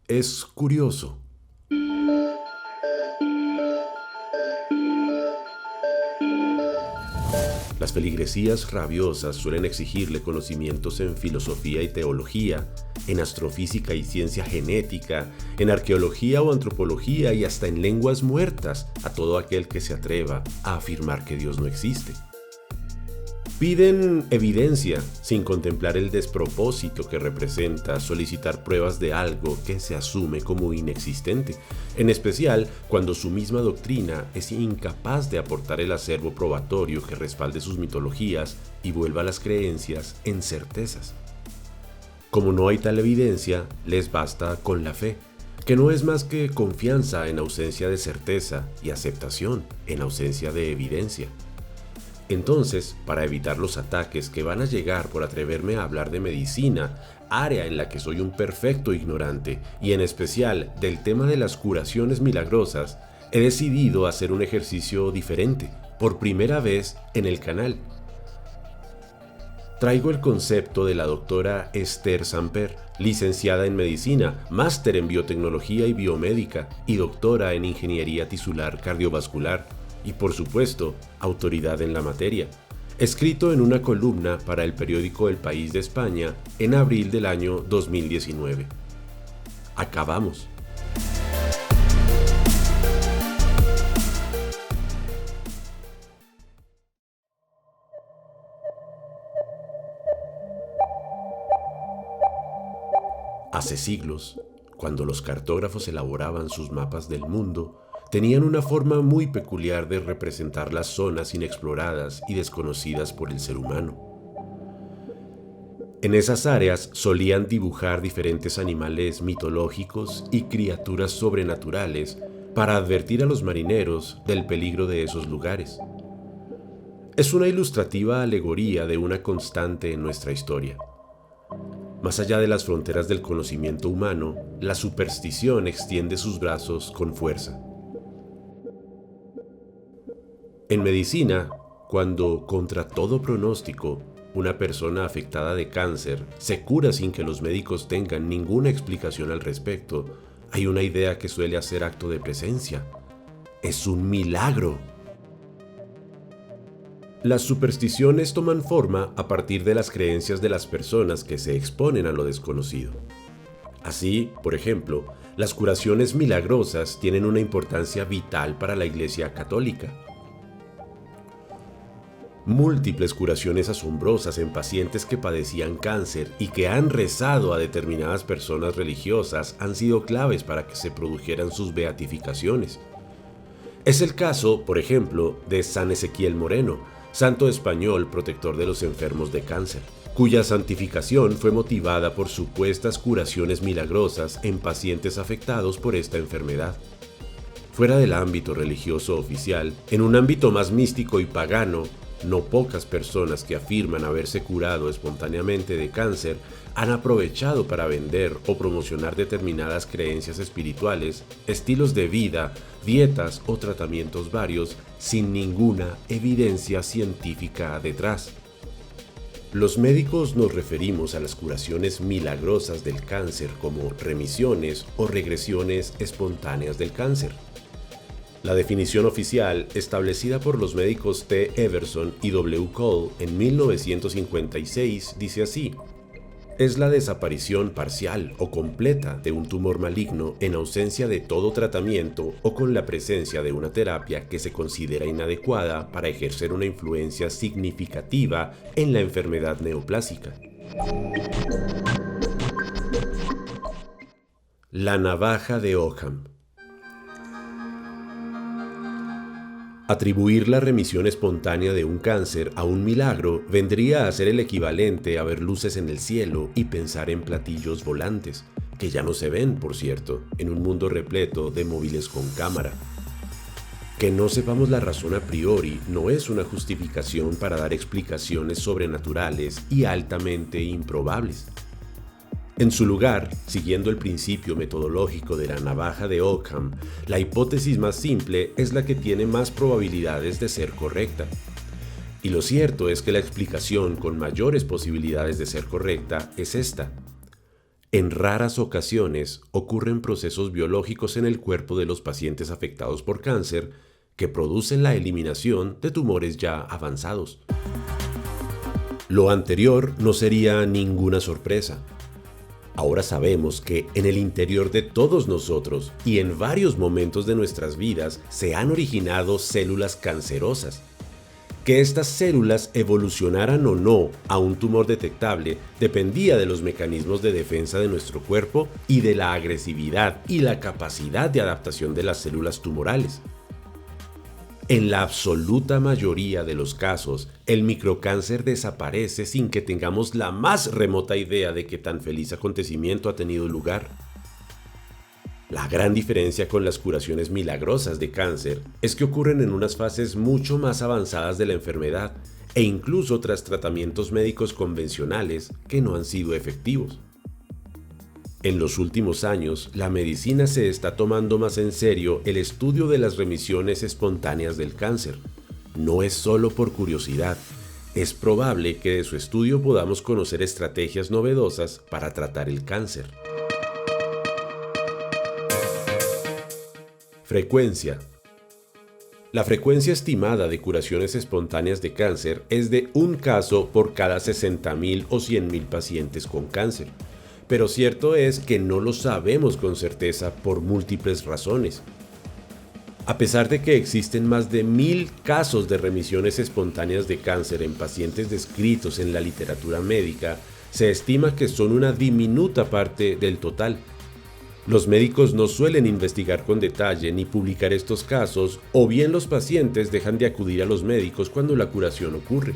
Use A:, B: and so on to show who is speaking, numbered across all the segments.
A: Es curioso. Las feligresías rabiosas suelen exigirle conocimientos en filosofía y teología, en astrofísica y ciencia genética, en arqueología o antropología y hasta en lenguas muertas a todo aquel que se atreva a afirmar que Dios no existe. Piden evidencia sin contemplar el despropósito que representa solicitar pruebas de algo que se asume como inexistente, en especial cuando su misma doctrina es incapaz de aportar el acervo probatorio que respalde sus mitologías y vuelva las creencias en certezas. Como no hay tal evidencia, les basta con la fe, que no es más que confianza en ausencia de certeza y aceptación en ausencia de evidencia. Entonces, para evitar los ataques que van a llegar por atreverme a hablar de medicina, área en la que soy un perfecto ignorante, y en especial del tema de las curaciones milagrosas, he decidido hacer un ejercicio diferente, por primera vez en el canal. Traigo el concepto de la doctora Esther Samper, licenciada en medicina, máster en biotecnología y biomédica y doctora en ingeniería tisular cardiovascular, y por supuesto, autoridad en la materia, escrito en una columna para el periódico El País de España en abril del año 2019. Acabamos. Hace siglos, cuando los cartógrafos elaboraban sus mapas del mundo, tenían una forma muy peculiar de representar las zonas inexploradas y desconocidas por el ser humano. En esas áreas solían dibujar diferentes animales mitológicos y criaturas sobrenaturales para advertir a los marineros del peligro de esos lugares. Es una ilustrativa alegoría de una constante en nuestra historia. Más allá de las fronteras del conocimiento humano, la superstición extiende sus brazos con fuerza. En medicina, cuando, contra todo pronóstico, una persona afectada de cáncer se cura sin que los médicos tengan ninguna explicación al respecto, hay una idea que suele hacer acto de presencia. ¡Es un milagro! Las supersticiones toman forma a partir de las creencias de las personas que se exponen a lo desconocido. Así, por ejemplo, las curaciones milagrosas tienen una importancia vital para la Iglesia Católica. Múltiples curaciones asombrosas en pacientes que padecían cáncer y que han rezado a determinadas personas religiosas han sido claves para que se produjeran sus beatificaciones. Es el caso, por ejemplo, de San Ezequiel Moreno, santo español protector de los enfermos de cáncer, cuya santificación fue motivada por supuestas curaciones milagrosas en pacientes afectados por esta enfermedad. Fuera del ámbito religioso oficial, en un ámbito más místico y pagano, no pocas personas que afirman haberse curado espontáneamente de cáncer han aprovechado para vender o promocionar determinadas creencias espirituales, estilos de vida, dietas o tratamientos varios sin ninguna evidencia científica detrás. Los médicos nos referimos a las curaciones milagrosas del cáncer como remisiones o regresiones espontáneas del cáncer. La definición oficial, establecida por los médicos T. Everson y W. Cole en 1956, dice así: es la desaparición parcial o completa de un tumor maligno en ausencia de todo tratamiento o con la presencia de una terapia que se considera inadecuada para ejercer una influencia significativa en la enfermedad neoplásica. La navaja de Ockham. Atribuir la remisión espontánea de un cáncer a un milagro vendría a ser el equivalente a ver luces en el cielo y pensar en platillos volantes, que ya no se ven, por cierto, en un mundo repleto de móviles con cámara. Que no sepamos la razón a priori no es una justificación para dar explicaciones sobrenaturales y altamente improbables. En su lugar, siguiendo el principio metodológico de la navaja de Ockham, la hipótesis más simple es la que tiene más probabilidades de ser correcta. Y lo cierto es que la explicación con mayores posibilidades de ser correcta es esta. En raras ocasiones ocurren procesos biológicos en el cuerpo de los pacientes afectados por cáncer que producen la eliminación de tumores ya avanzados. Lo anterior no sería ninguna sorpresa. Ahora sabemos que en el interior de todos nosotros y en varios momentos de nuestras vidas se han originado células cancerosas. Que estas células evolucionaran o no a un tumor detectable dependía de los mecanismos de defensa de nuestro cuerpo y de la agresividad y la capacidad de adaptación de las células tumorales. En la absoluta mayoría de los casos, el microcáncer desaparece sin que tengamos la más remota idea de que tan feliz acontecimiento ha tenido lugar. La gran diferencia con las curaciones milagrosas de cáncer es que ocurren en unas fases mucho más avanzadas de la enfermedad e incluso tras tratamientos médicos convencionales que no han sido efectivos. En los últimos años, la medicina se está tomando más en serio el estudio de las remisiones espontáneas del cáncer. No es solo por curiosidad, es probable que de su estudio podamos conocer estrategias novedosas para tratar el cáncer. Frecuencia. La frecuencia estimada de curaciones espontáneas de cáncer es de un caso por cada 60.000 o 100.000 pacientes con cáncer. Pero cierto es que no lo sabemos con certeza por múltiples razones. A pesar de que existen más de 1.000 casos de remisiones espontáneas de cáncer en pacientes descritos en la literatura médica, se estima que son una diminuta parte del total. Los médicos no suelen investigar con detalle ni publicar estos casos, o bien los pacientes dejan de acudir a los médicos cuando la curación ocurre.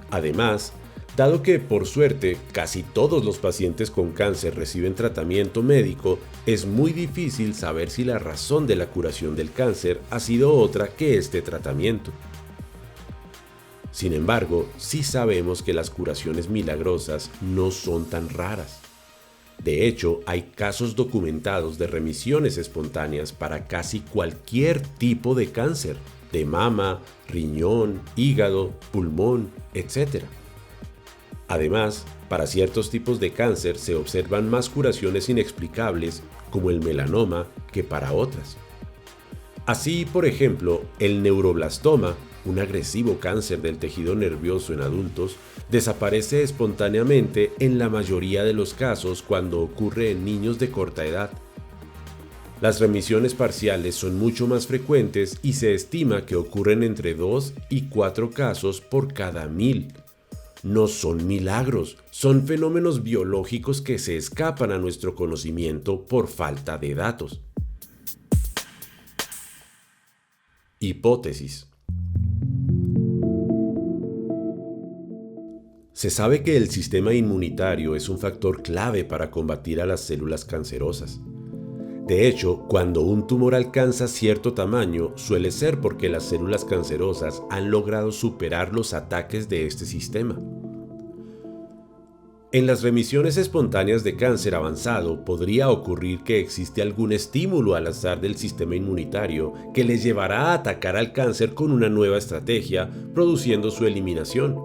A: Además, dado que, por suerte, casi todos los pacientes con cáncer reciben tratamiento médico, es muy difícil saber si la razón de la curación del cáncer ha sido otra que este tratamiento. Sin embargo, sí sabemos que las curaciones milagrosas no son tan raras. De hecho, hay casos documentados de remisiones espontáneas para casi cualquier tipo de cáncer, de mama, riñón, hígado, pulmón, etc. Además, para ciertos tipos de cáncer se observan más curaciones inexplicables, como el melanoma, que para otras. Así, por ejemplo, el neuroblastoma, un agresivo cáncer del tejido nervioso en adultos, desaparece espontáneamente en la mayoría de los casos cuando ocurre en niños de corta edad. Las remisiones parciales son mucho más frecuentes y se estima que ocurren entre 2 y 4 casos por cada 1.000. No son milagros, son fenómenos biológicos que se escapan a nuestro conocimiento por falta de datos. Hipótesis. Se sabe que el sistema inmunitario es un factor clave para combatir a las células cancerosas. De hecho, cuando un tumor alcanza cierto tamaño, suele ser porque las células cancerosas han logrado superar los ataques de este sistema. En las remisiones espontáneas de cáncer avanzado podría ocurrir que existe algún estímulo al azar del sistema inmunitario que les llevará a atacar al cáncer con una nueva estrategia, produciendo su eliminación.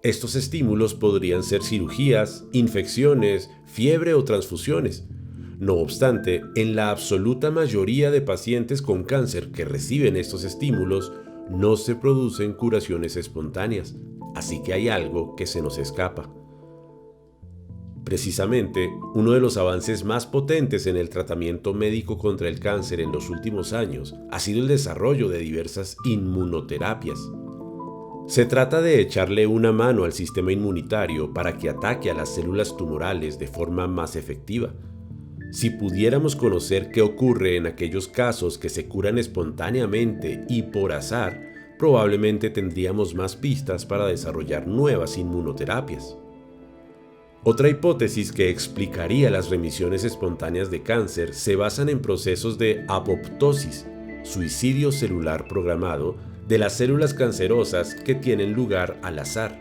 A: Estos estímulos podrían ser cirugías, infecciones, fiebre o transfusiones. No obstante, en la absoluta mayoría de pacientes con cáncer que reciben estos estímulos, no se producen curaciones espontáneas, así que hay algo que se nos escapa. Precisamente, uno de los avances más potentes en el tratamiento médico contra el cáncer en los últimos años ha sido el desarrollo de diversas inmunoterapias. Se trata de echarle una mano al sistema inmunitario para que ataque a las células tumorales de forma más efectiva. Si pudiéramos conocer qué ocurre en aquellos casos que se curan espontáneamente y por azar, probablemente tendríamos más pistas para desarrollar nuevas inmunoterapias. Otra hipótesis que explicaría las remisiones espontáneas de cáncer se basan en procesos de apoptosis, suicidio celular programado, de las células cancerosas que tienen lugar al azar.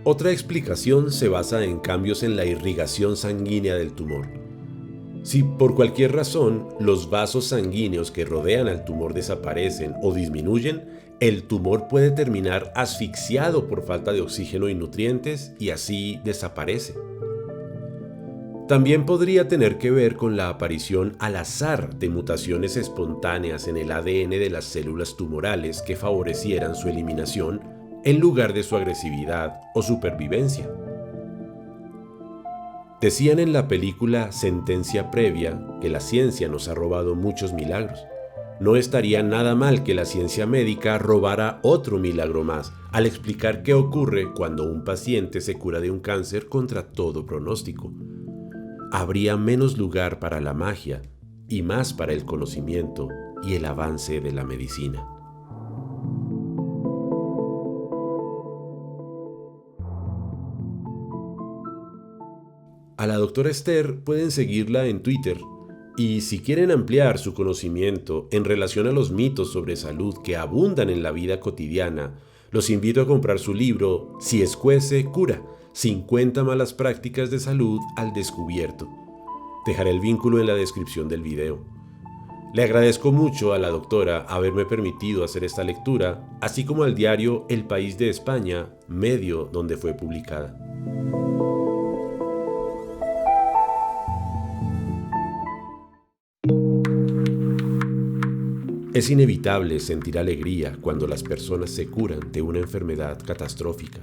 A: Otra explicación se basa en cambios en la irrigación sanguínea del tumor. Si por cualquier razón los vasos sanguíneos que rodean al tumor desaparecen o disminuyen, el tumor puede terminar asfixiado por falta de oxígeno y nutrientes y así desaparece. También podría tener que ver con la aparición al azar de mutaciones espontáneas en el ADN de las células tumorales que favorecieran su eliminación en lugar de su agresividad o supervivencia. Decían en la película Sentencia Previa que la ciencia nos ha robado muchos milagros. No estaría nada mal que la ciencia médica robara otro milagro más al explicar qué ocurre cuando un paciente se cura de un cáncer contra todo pronóstico. Habría menos lugar para la magia y más para el conocimiento y el avance de la medicina. A la doctora Esther pueden seguirla en Twitter y si quieren ampliar su conocimiento en relación a los mitos sobre salud que abundan en la vida cotidiana, los invito a comprar su libro Si escuece, cura, 50 malas prácticas de salud al descubierto. Dejaré el vínculo en la descripción del video. Le agradezco mucho a la doctora haberme permitido hacer esta lectura, así como al diario El País de España, medio donde fue publicada. Es inevitable sentir alegría cuando las personas se curan de una enfermedad catastrófica,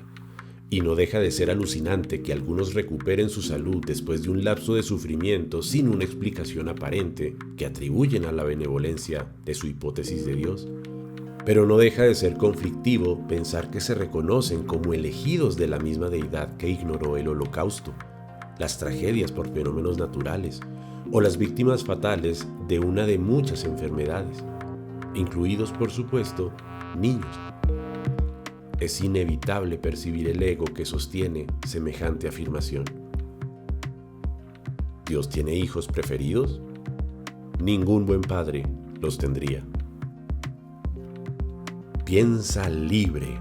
A: y no deja de ser alucinante que algunos recuperen su salud después de un lapso de sufrimiento sin una explicación aparente que atribuyen a la benevolencia de su hipótesis de Dios. Pero no deja de ser conflictivo pensar que se reconocen como elegidos de la misma deidad que ignoró el Holocausto, las tragedias por fenómenos naturales o las víctimas fatales de una de muchas enfermedades, incluidos, por supuesto, niños. Es inevitable percibir el ego que sostiene semejante afirmación. ¿Dios tiene hijos preferidos? Ningún buen padre los tendría. Piensa libre.